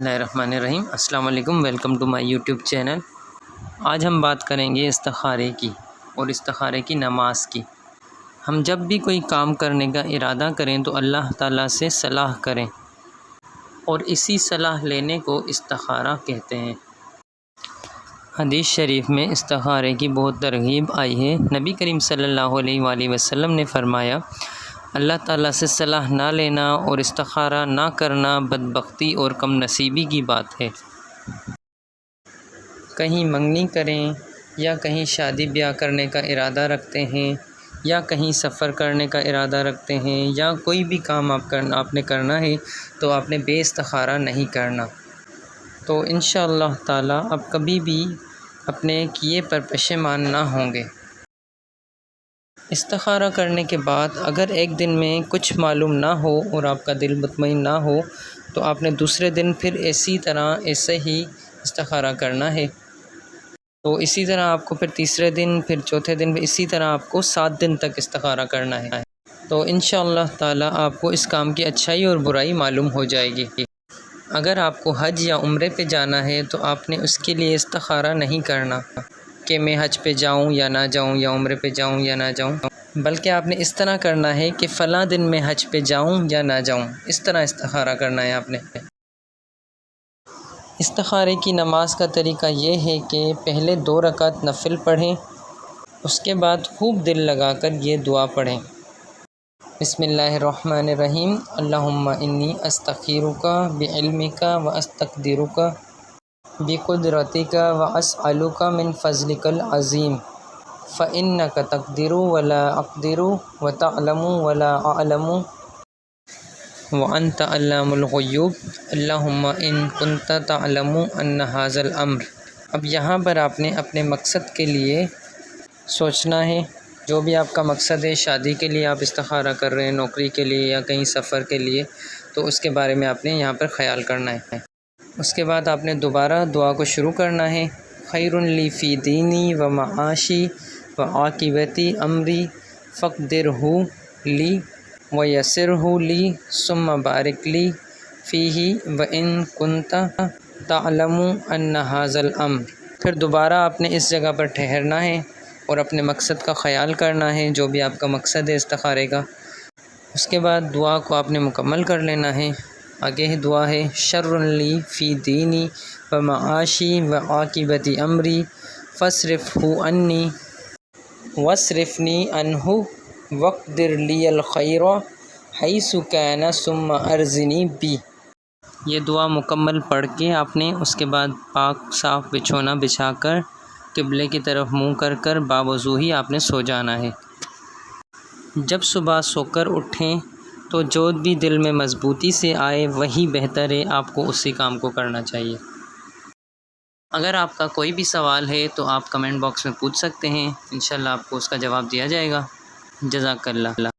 بسم اللہ الرحمن الرحیم۔ السلام علیکم، welcome to my YouTube channel. آج ہم بات کریں گے استخارے کی اور استخارے کی نماز کی۔ ہم جب بھی کوئی کام کرنے کا ارادہ کریں تو اللہ تعالیٰ سے صلاح کریں، اور اسی صلاح لینے کو استخارہ کہتے ہیں۔ حدیث شریف میں استخارے کی بہت ترغیب آئی ہے۔ نبی کریم صلی اللہ علیہ وآلہ وسلم نے فرمایا، اللہ تعالیٰ سے صلاح نہ لینا اور استخارہ نہ کرنا بدبختی اور کم نصیبی کی بات ہے۔ کہیں منگنی کریں یا کہیں شادی بیاہ کرنے کا ارادہ رکھتے ہیں یا کہیں سفر کرنے کا ارادہ رکھتے ہیں یا کوئی بھی کام آپ نے کرنا ہے تو آپ نے بے استخارہ نہیں کرنا، تو انشاءاللہ تعالیٰ آپ کبھی بھی اپنے کیے پر پشیمان نہ ہوں گے۔ استخارہ کرنے کے بعد اگر ایک دن میں کچھ معلوم نہ ہو اور آپ کا دل مطمئن نہ ہو تو آپ نے دوسرے دن پھر ایسے ہی استخارہ کرنا ہے، تو اسی طرح آپ کو پھر تیسرے دن، پھر چوتھے دن، اسی طرح آپ کو 7 دن تک استخارہ کرنا ہے، تو انشاءاللہ تعالیٰ آپ کو اس کام کی اچھائی اور برائی معلوم ہو جائے گی۔ اگر آپ کو حج یا عمرے پہ جانا ہے تو آپ نے اس کے لیے استخارہ نہیں کرنا کہ میں حج پہ جاؤں یا نہ جاؤں یا عمرے پہ جاؤں یا نہ جاؤں، بلکہ آپ نے اس طرح کرنا ہے کہ فلاں دن میں حج پہ جاؤں یا نہ جاؤں، اس طرح استخارہ کرنا ہے آپ نے۔ استخارے کی نماز کا طریقہ یہ ہے کہ پہلے 2 رکعت نفل پڑھیں، اس کے بعد خوب دل لگا کر یہ دعا پڑھیں، بسم اللہ الرحمن الرحیم، اللہم انی استخیرک بعلمک واستقدرک بقدرتک واسألک من فضلک العظیم فإنک تقدر ولا اقدر وتعلم ولا اعلم وانت علام الغیوب اللہم ان کنت تعلم ان ھذا الامر۔ اب یہاں پر آپ نے اپنے مقصد کے لیے سوچنا ہے، جو بھی آپ کا مقصد ہے، شادی کے لیے آپ استخارہ کر رہے ہیں، نوکری کے لیے یا کہیں سفر کے لیے، تو اس کے بارے میں آپ نے یہاں پر خیال کرنا ہے۔ اس کے بعد آپ نے دوبارہ دعا کو شروع کرنا ہے، خیر لی فی دینی و معاشی و عاقبت امری فاقدرہ لی ویسرہ لی ثم بارک لی فیہ وان کنت تعلم ان ھذا الامر۔ پھر دوبارہ آپ نے اس جگہ پر ٹھہرنا ہے اور اپنے مقصد کا خیال کرنا ہے، جو بھی آپ کا مقصد ہے استخارے کا۔ اس کے بعد دعا کو آپ نے مکمل کر لینا ہے۔ آگے ہی دعا ہے، شر لی فی دینی و معاشی و عاقبت امری فاصرفہ عنی واصرفنی عنہ واقدر لی الخیر حیث کان ثم ارزقنی بہ۔ یہ دعا مکمل پڑھ کے آپ نے اس کے بعد پاک صاف بچھونا بچھا کر قبلے کی طرف منہ کر کر باوضو ہی آپ نے سو جانا ہے۔ جب صبح سو کر اٹھیں تو جو بھی دل میں مضبوطی سے آئے وہی بہتر ہے، آپ کو اسی کام کو کرنا چاہیے۔ اگر آپ کا کوئی بھی سوال ہے تو آپ کمنٹ باکس میں پوچھ سکتے ہیں، انشاءاللہ آپ کو اس کا جواب دیا جائے گا۔ جزاک اللہ۔